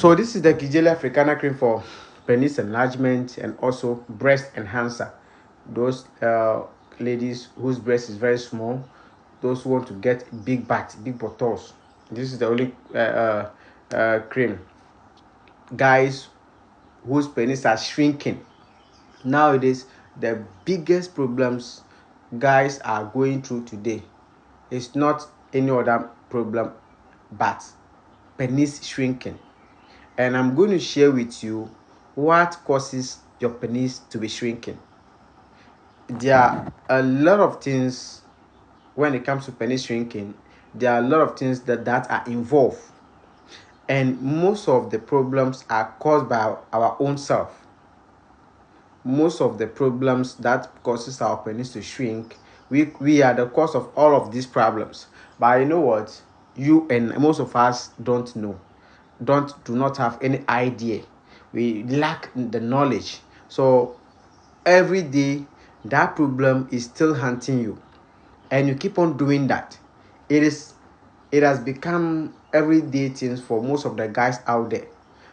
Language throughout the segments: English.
So this is the Kigelia Africana cream for penis enlargement and also breast enhancer. Those ladies whose breast is very small, those who want to get big butts, big buttocks. This is the only cream. Guys whose penis are shrinking. Nowadays, the biggest problems guys are going through today is not any other problem but penis shrinking. And I'm going to share with you what causes your penis to be shrinking. There are a lot of things when it comes to penis shrinking. There are a lot of things that are involved, and most of the problems are caused by our own self. Most of the problems that causes our penis to shrink, we are the cause of all of these problems. But you know what? You and most of us don't know, do not have any idea. We lack the knowledge. So every day that problem is still hunting you, and you keep on doing that. It has become everyday things for most of the guys out there.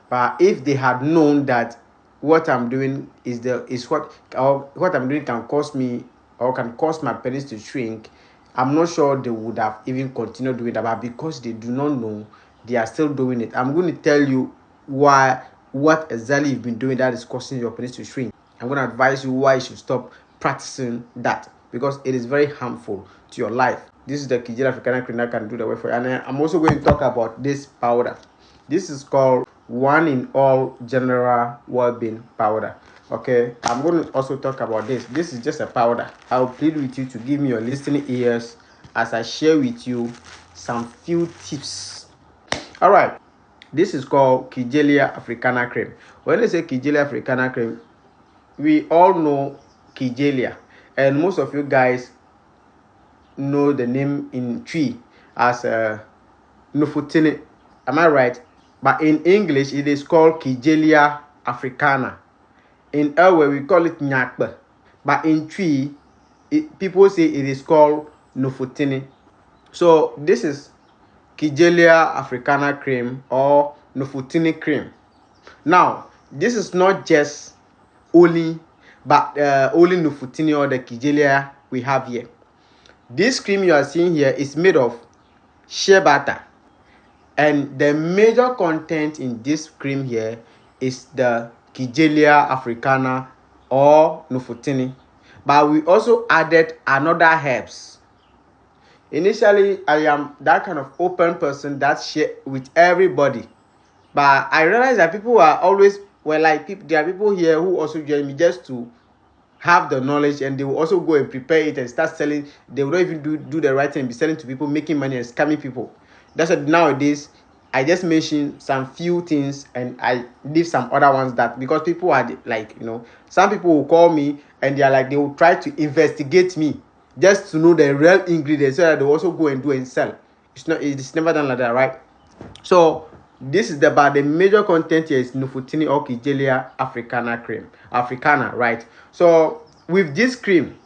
But if they had known that what I'm doing what I'm doing can cause me or can cause my penis to shrink, I'm not sure they would have even continued doing that. But because they do not know, they are still doing it. I'm going to tell you what exactly you've been doing that is causing your penis to shrink. I'm going to advise you why you should stop practicing that, because it is very harmful to your life. This is the Kigelia Africana cream that can do the work for you. And I'm also going to talk about this powder. This is called One in All General Well-Being Powder. Okay, I'm going to also talk about this. This is just a powder. I'll plead with you to give me your listening ears as I share with you some few tips. All right, this is called Kigelia Africana cream. When they say Kigelia Africana cream, we all know Kigelia, and most of you guys know the name in tree as Nofutini. Am I right? But in English, it is called Kigelia Africana. In Ewe, we call it Nyakba. But in tree, people say it is called Nofutini. So this is Kigelia Africana cream or Nofutini cream. Now, this is not just only Nofutini or the Kigelia we have here. This cream you are seeing here is made of shea butter, and the major content in this cream here is the Kigelia Africana or Nofutini. But we also added another herbs. Initially, I am that kind of open person that share with everybody, but I realized that people are always there are people here who also join me just to have the knowledge, and they will also go and prepare it and start selling. They will not even do the right thing and be selling to people, making money and scamming people. That's what nowadays I just mention some few things and I leave some other ones, that because people are some people will call me and they will try to investigate me just to know the real ingredients so that they also go and do and sell. It's never done like that, right? So this is but the major content here is Nofutini or Kigelia Africana, right? So with this cream,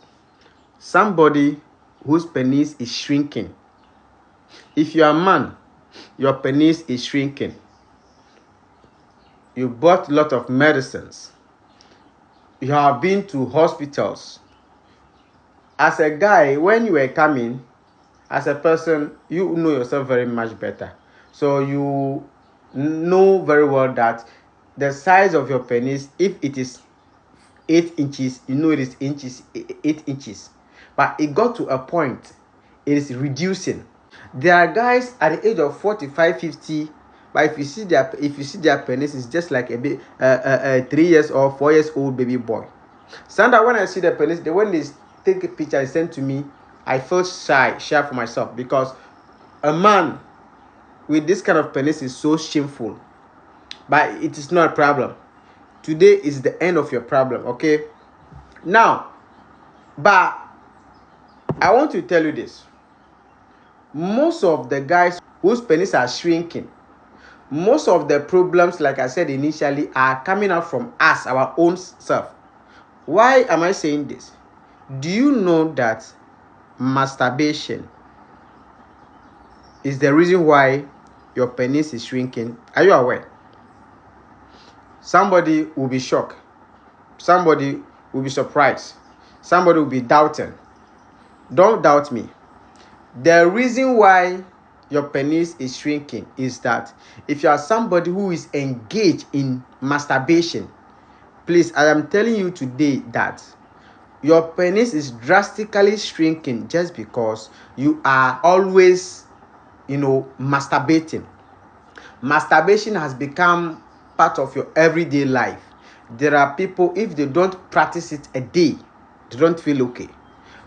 somebody whose penis is shrinking, if you are a man, your penis is shrinking, you bought a lot of medicines, you have been to hospitals. As a guy, when you were coming, as a person, you know yourself very much better. So you know very well that the size of your penis, if it is 8 inches, you know it is 8 inches. But it got to a point, it is reducing. There are guys at the age of 45, 50, but if you see their penis, it's just like a 3 years or 4 years old baby boy. Sandra, when I see the penis, when they take a picture and send to me, I feel shy for myself, because a man with this kind of penis is so shameful. But it is not a problem. Today is the end of your problem, okay? Now, but I want to tell you this. Most of the guys whose penis are shrinking, most of the problems, like I said initially, are coming out from us, our own self. Why am I saying this? Do you know that masturbation is the reason why your penis is shrinking? Are you aware? somebody will be shocked, somebody will be surprised, somebody will be doubting. Don't doubt me. The reason why your penis is shrinking is that if you are somebody who is engaged in masturbation, please, I am telling you today that your penis is drastically shrinking just because you are always, masturbating. Masturbation has become part of your everyday life. There are people, if they don't practice it a day, they don't feel okay.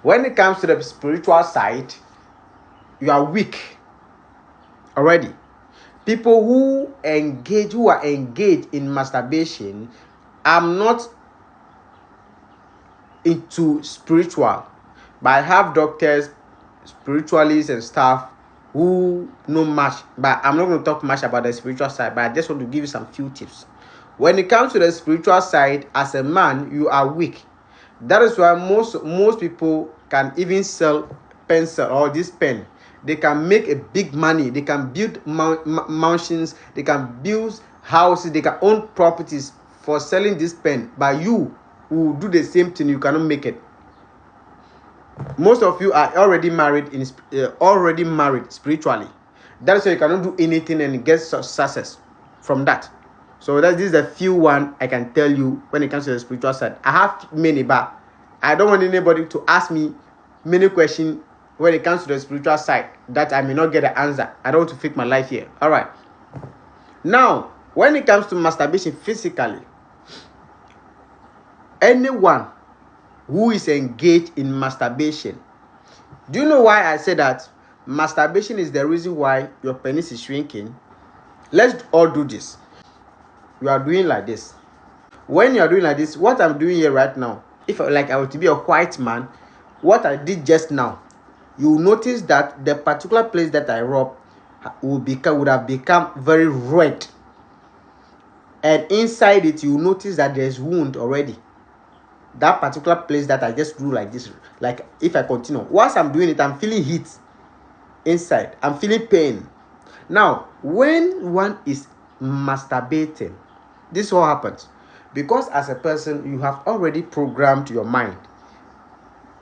When it comes to the spiritual side, you are weak already. People who are engaged in masturbation, I'm not into spiritual, but I have doctors, spiritualists and staff who know much, but I'm not going to talk much about the spiritual side, but I just want to give you some few tips. When it comes to the spiritual side, as a man, you are weak. That is why most people can even sell pencil or this pen. They can make a big money. They can build mansions. They can build houses. They can own properties for selling this pen. But you who do the same thing, you cannot make it. Most of you are already married spiritually. That is why you cannot do anything and get success from that. So this is the few one I can tell you when it comes to the spiritual side. I have many, but I don't want anybody to ask me many questions when it comes to the spiritual side that I may not get the answer. I don't want to fake my life here. All right. Now, when it comes to masturbation physically, anyone who is engaged in masturbation, do you know why I say that masturbation is the reason why your penis is shrinking? Let's all do this. You are doing like this. When you are doing like this, what I'm doing here right now, if I were to be a white man, what I did just now, you will notice that the particular place that I rub would have become very red. And inside it, you will notice that there's wound already. That particular place that I just drew like this, like if I continue, whilst I'm doing it, I'm feeling heat inside. I'm feeling pain. Now, when one is masturbating, this all happens because as a person, you have already programmed your mind.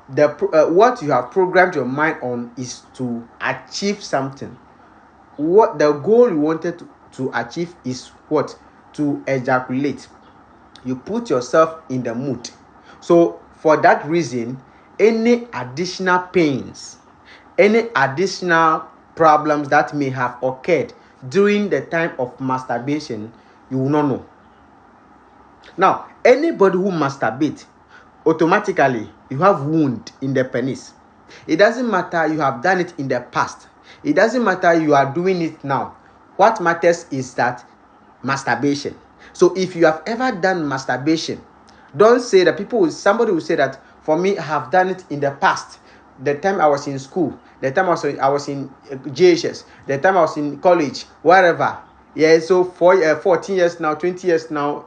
What you have programmed your mind on is to achieve something. What the goal you wanted to achieve is what? To ejaculate. You put yourself in the mood. So for that reason, any additional pains, any additional problems that may have occurred during the time of masturbation, you will not know. Now, anybody who masturbates, automatically you have wound in the penis. It doesn't matter you have done it in the past. It doesn't matter you are doing it now. What matters is that masturbation. So if you have ever done masturbation, don't say that somebody will say that for me, I have done it in the past. The time I was in school, the time I was in JHS, the time I was in college, wherever. Yeah, so for 14 years now, 20 years now,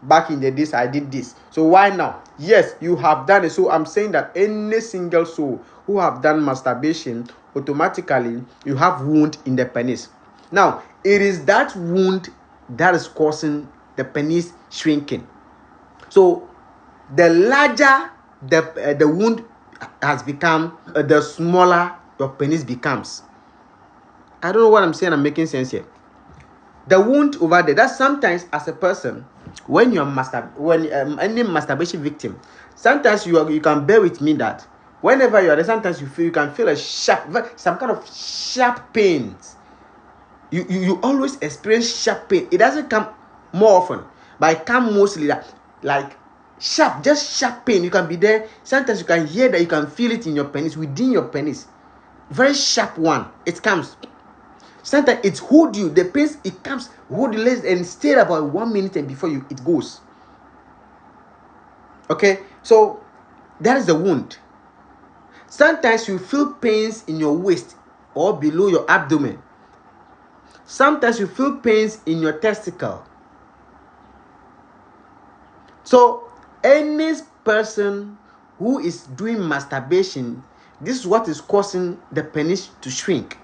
back in the days I did this. So why now? Yes, you have done it. So I'm saying that any single soul who have done masturbation, automatically you have wound in the penis. Now, it is that wound that is causing the penis shrinking. So the larger the wound has become, the smaller your penis becomes. I don't know what I'm saying. I'm making sense here. The wound over there, that sometimes as a person, when you're any masturbation victim, sometimes you can bear with me that whenever you are there, sometimes you can feel some kind of sharp pains. You always experience sharp pain. It doesn't come more often, but it comes mostly like sharp, just sharp pain. You can be there. Sometimes you can hear that, you can feel it in your penis, within your penis. Very sharp one. It comes. Sometimes it hold you. The pain, it comes, hold you less and stay about 1 minute and before it goes. Okay, so that is the wound. Sometimes you feel pains in your waist or below your abdomen. Sometimes you feel pains in your testicle. So any person who is doing masturbation, this is what is causing the penis to shrink.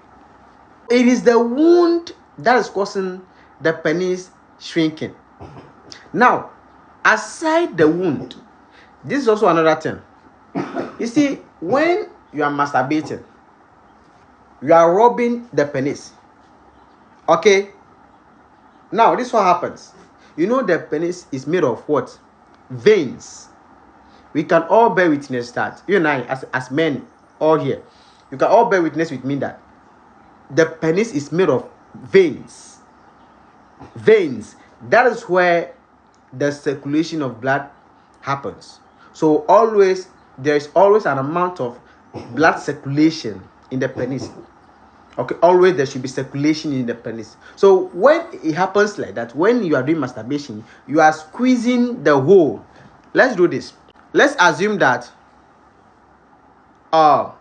It is the wound that is causing the penis shrinking. Now, aside the wound, this is also another thing. You see, when you are masturbating, you are rubbing the penis. Okay? Now, this is what happens. You know the penis is made of what? Veins. We can all bear witness that. You and I, as men, all here, you can all bear witness with me that the penis is made of veins. Veins. That is where the circulation of blood happens. So there is always an amount of blood circulation in the penis. Okay, always there should be circulation in the penis. So when it happens like that, when you are doing masturbation, you are squeezing the hole. Let's do this. Let's assume that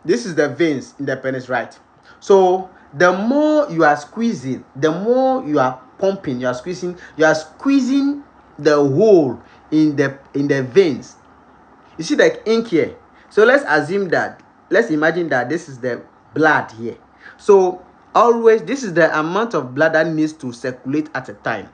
this is the veins in the penis, right? So the more you are squeezing, the more you are pumping, you are squeezing the hole in the veins. You see the ink here. So let's imagine that this is the blood here. So always, this is the amount of blood that needs to circulate at a time.